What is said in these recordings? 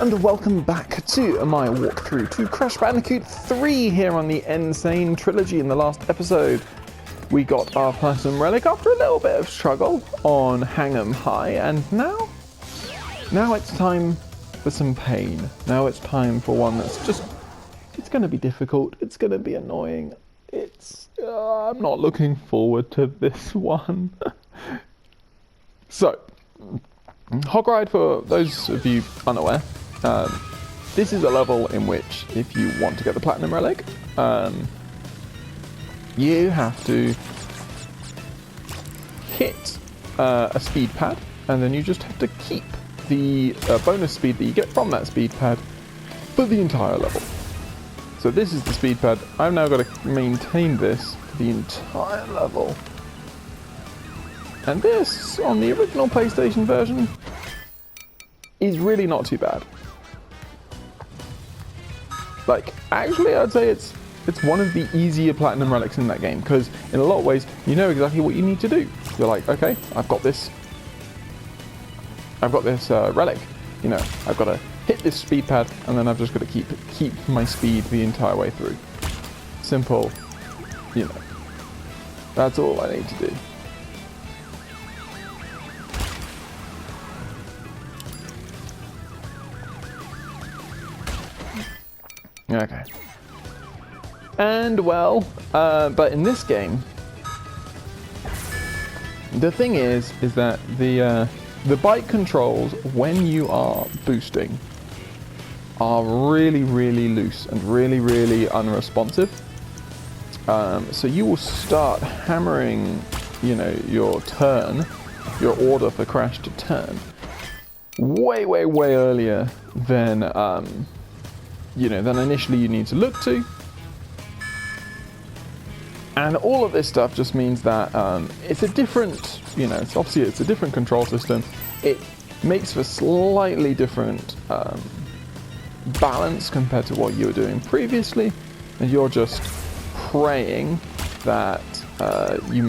and welcome back to my walkthrough to Crash Bandicoot 3 here on the Sane Trilogy. In the last episode, we got our Platinum Relic after a little bit of struggle on Hang'em High, and now it's time for some pain. Now it's time for one that's just, it's going to be difficult, it's going to be annoying, I'm not looking forward to this one. So, Hog Ride, for those of you unaware, this is a level in which, if you want to get the Platinum Relic, you have to hit a speed pad, and then you just have to keep the bonus speed that you get from that speed pad for the entire level. So this is the speed pad. I've now got to maintain this for the entire level. And this, on the original PlayStation version, is really not too bad. Like, actually I'd say it's one of the easier Platinum Relics in that game, because in a lot of ways, you know exactly what you need to do. You're like, okay, I've got this relic, you know, I've got to hit this speed pad, and then I've just got to keep my speed the entire way through. Simple, you know, that's all I need to do. Okay. And well, but in this game, the thing is that the bike controls when you are boosting are really, really loose and really, really unresponsive. So you will start hammering, you know, your order for Crash to turn way, way, way earlier than than initially you need to look to. And all of this stuff just means that it's a different, it's a different control system. It makes for slightly different balance compared to what you were doing previously, and you're just praying that he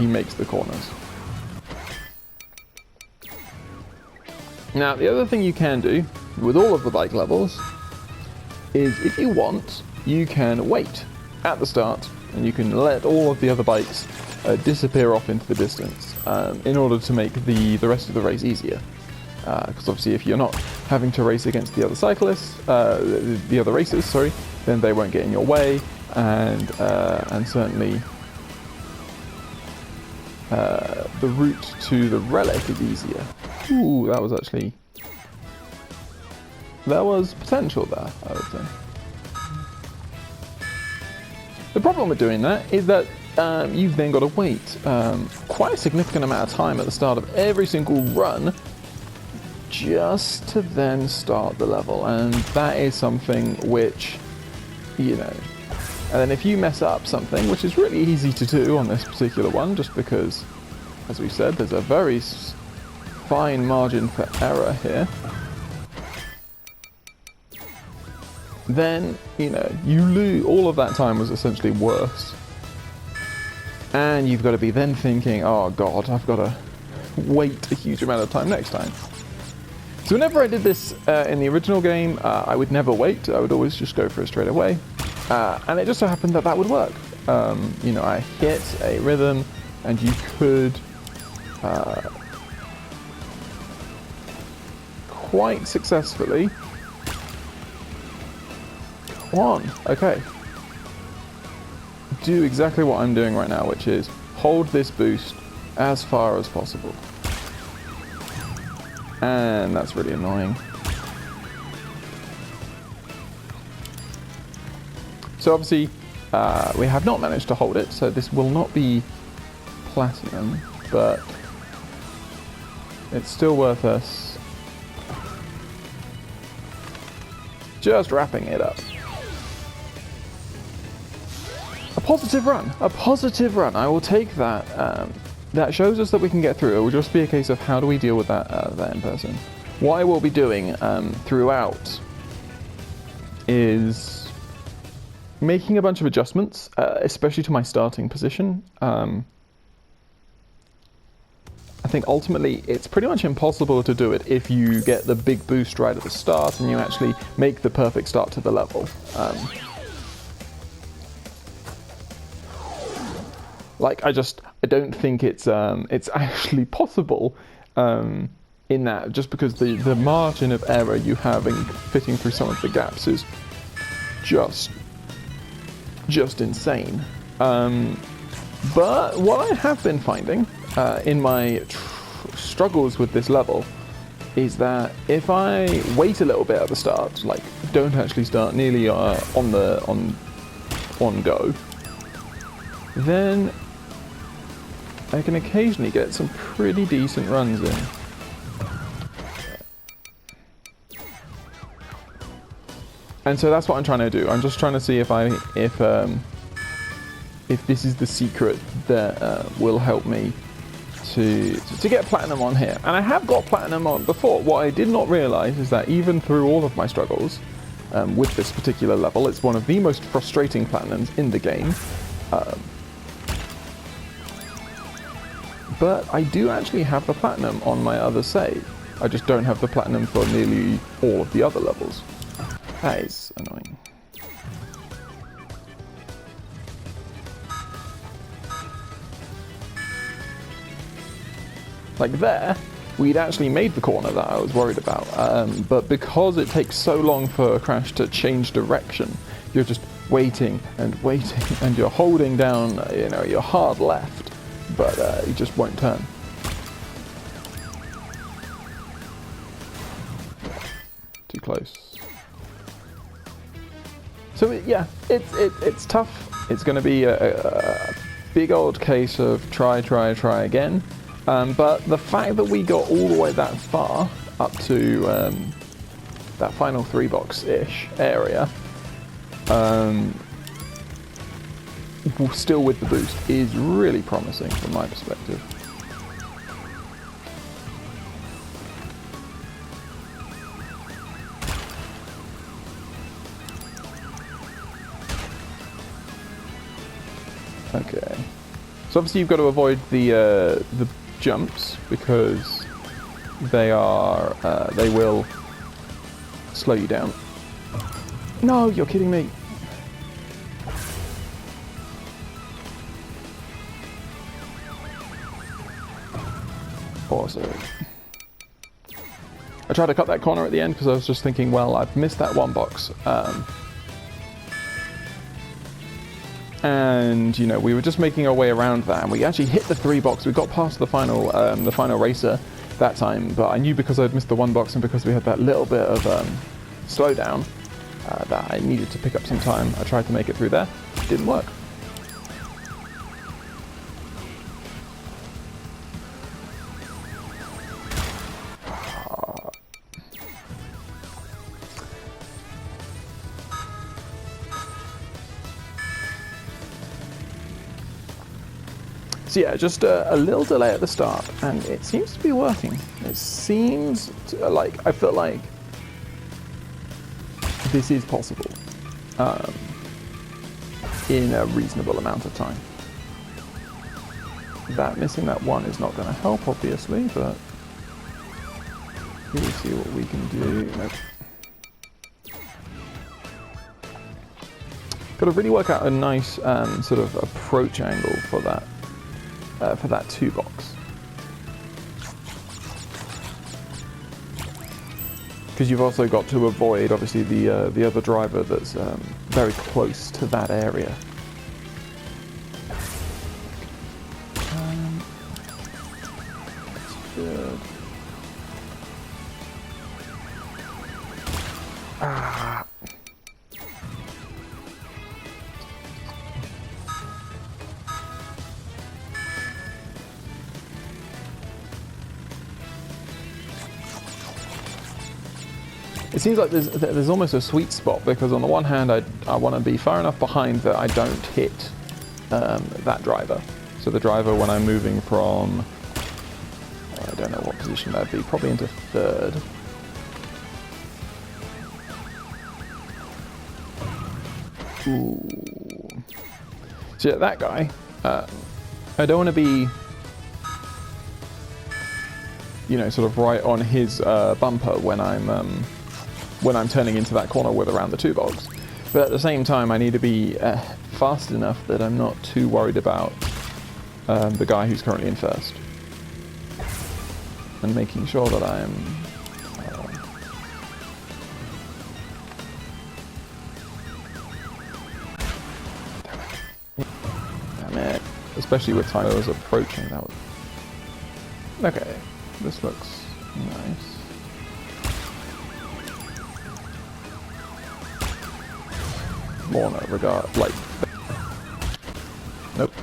makes the corners. Now, the other thing you can do with all of the bike levels is, if you want, you can wait at the start and you can let all of the other bikes disappear off into the distance in order to make the rest of the race easier. Because obviously, if you're not having to race against the other cyclists, the other racers, sorry, then they won't get in your way, and certainly the route to the relic is easier. Ooh, there was potential there, I would say. The problem with doing that is that you've then got to wait quite a significant amount of time at the start of every single run just to then start the level, and that is something which, and then if you mess up something, which is really easy to do on this particular one, just because, as we said, there's a very fine margin for error here, then, you lose. All of that time was essentially worse. And you've got to be then thinking, oh god, I've got to wait a huge amount of time next time. So whenever I did this in the original game, I would never wait. I would always just go for it straight away. And it just so happened that would work. I hit a rhythm, and you could quite successfully. Okay. Do exactly what I'm doing right now, which is hold this boost as far as possible. And that's really annoying. So obviously, we have not managed to hold it, so this will not be platinum, but it's still worth us just wrapping it up. A positive run. I will take that. That shows us that we can get through. It will just be a case of how do we deal with that in person. What I will be doing throughout is making a bunch of adjustments, especially to my starting position. think ultimately it's pretty much impossible to do it if you get the big boost right at the start and you actually make the perfect start to the level. Like, I don't think it's actually possible in that, just because the margin of error you have in fitting through some of the gaps is just insane. But what I have been finding in my struggles with this level is that if I wait a little bit at the start, like don't actually start nearly on go, then I can occasionally get some pretty decent runs in. And so that's what I'm trying to do. I'm just trying to see if this is the secret that will help me to get platinum on here. And I have got platinum on before. What I did not realize is that even through all of my struggles with this particular level, it's one of the most frustrating platinums in the game. But I do actually have the platinum on my other save. I just don't have the platinum for nearly all of the other levels. That is annoying. Like there, we'd actually made the corner that I was worried about, but because it takes so long for Crash to change direction, you're just waiting and waiting, and you're holding down, your hard left, but you just won't turn. Too close. So yeah, it's tough. It's going to be a big old case of try again. But the fact that we got all the way that far up to that final 3-box-ish area, still with the boost, is really promising from my perspective. Okay, so obviously you've got to avoid the jumps because they will slow you down. No, you're kidding me. Awesome. I tried to cut that corner at the end because I was just thinking, well, I've missed that one box. And we were just making our way around that, and we actually hit the 3-box. We got past the final racer that time, but I knew because I'd missed the 1 box and because we had that little bit of slowdown that I needed to pick up some time. I tried to make it through there. Didn't work. So yeah, just a little delay at the start, and it seems to be working. It seems like I feel like this is possible in a reasonable amount of time. That missing that 1 is not going to help, obviously, but we'll see what we can do. Nope. Got to really work out a nice sort of approach angle for that 2-box. Because you've also got to avoid, obviously, the other driver that's very close to that area. That's good. Ah. It seems like there's almost a sweet spot, because on the one hand I want to be far enough behind that I don't hit that driver. So the driver, when I'm moving from, I don't know what position that'd be, probably into 3rd. Ooh. So yeah, that guy, I don't want to be you know, sort of right on his bumper when I'm turning into that corner with around the 2 bogs. But at the same time, I need to be fast enough that I'm not too worried about the guy who's currently in first. And making sure that I am... damn it. Especially with time I was approaching, that was... Okay, this looks nice. More no regard, like... Nope.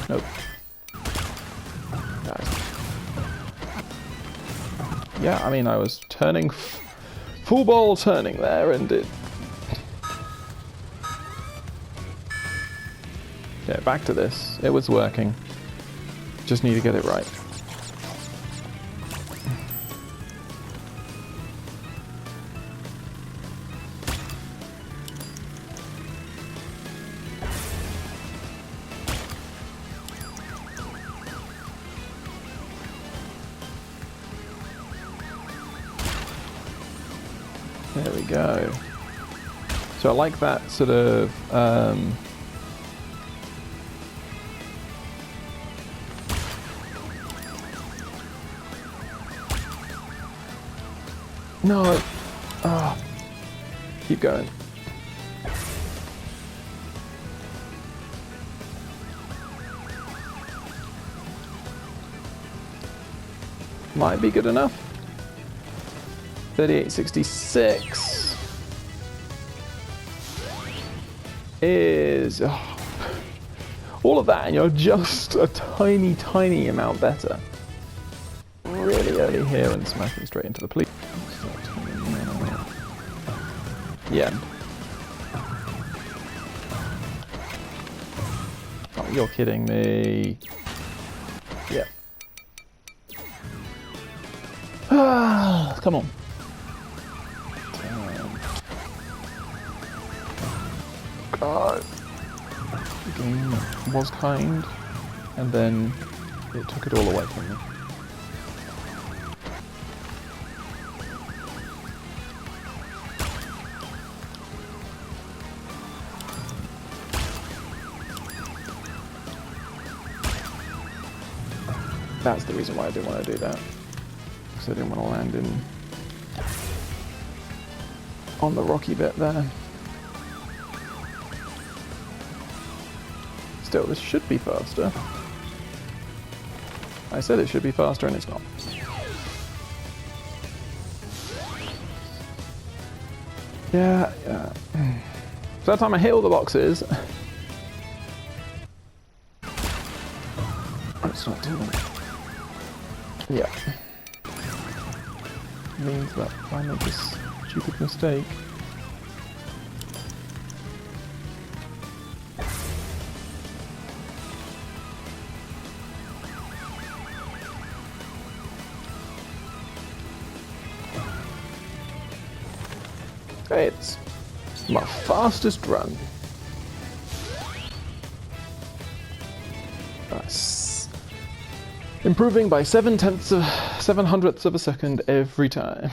Nope. Guys. Yeah, I mean, I was turning, full ball turning there, and it... Yeah, back to this. It was working. Just need to get it right. There we go. So I like that sort of no. Ah. Keep going. Might be good enough. 3866 is all of that, and you're just a tiny amount better. Really early here and smacking straight into the police. Yeah. Oh, you're kidding me. Yeah. Come on. God. The game was kind, and then it took it all away from me. That's the reason why I didn't want to do that. Because I didn't want to land in on the rocky bit there. Still, this should be faster. I said it should be faster and it's not. Yeah. So that time I hit all the boxes. It's not doing it. Yeah. Means that I make this stupid mistake. It's my fastest run. Improving by 7/700ths of a second every time.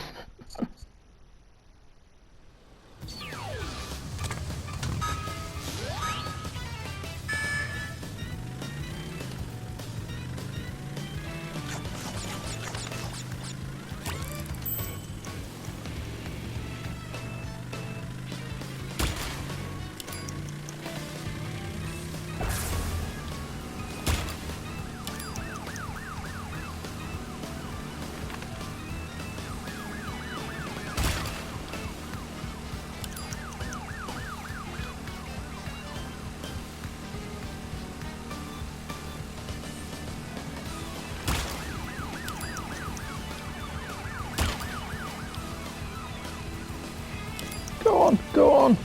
Go on!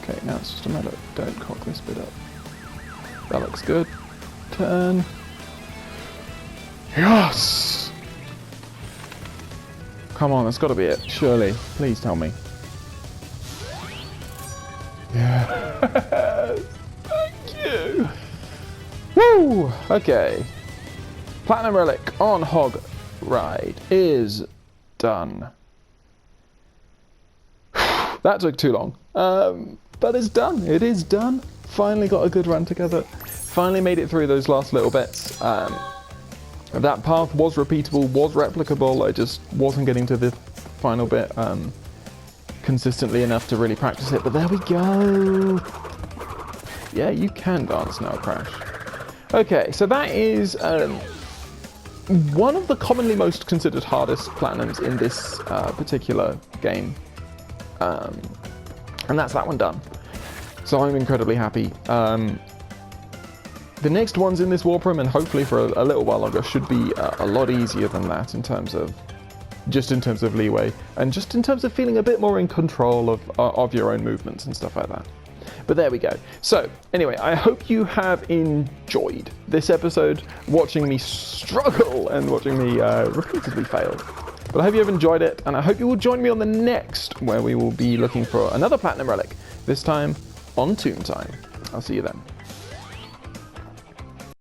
Okay, now it's just a matter of don't cock this bit up. That looks good. Turn. Yes! Come on, that's got to be it. Surely. Please tell me. Yes! Thank you! Woo! Okay. Platinum Relic on Hog ride is done. That took too long, but it's done. It is done. Finally got a good run together. Finally made it through those last little bits. That path was repeatable, was replicable. I just wasn't getting to the final bit consistently enough to really practice it. But there we go. Yeah, you can dance now, Crash. Okay, so that is one of the commonly most considered hardest platinums in this particular game. And that's that one done. So I'm incredibly happy. The next ones in this warp room, and hopefully for a little while longer, should be a lot easier than that in terms of leeway, and just in terms of feeling a bit more in control of your own movements and stuff like that. But there we go. So anyway, I hope you have enjoyed this episode, watching me struggle and watching me repeatedly fail. But I hope you have enjoyed it, and I hope you will join me on the next, where we will be looking for another Platinum Relic, this time on Tomb Time. I'll see you then.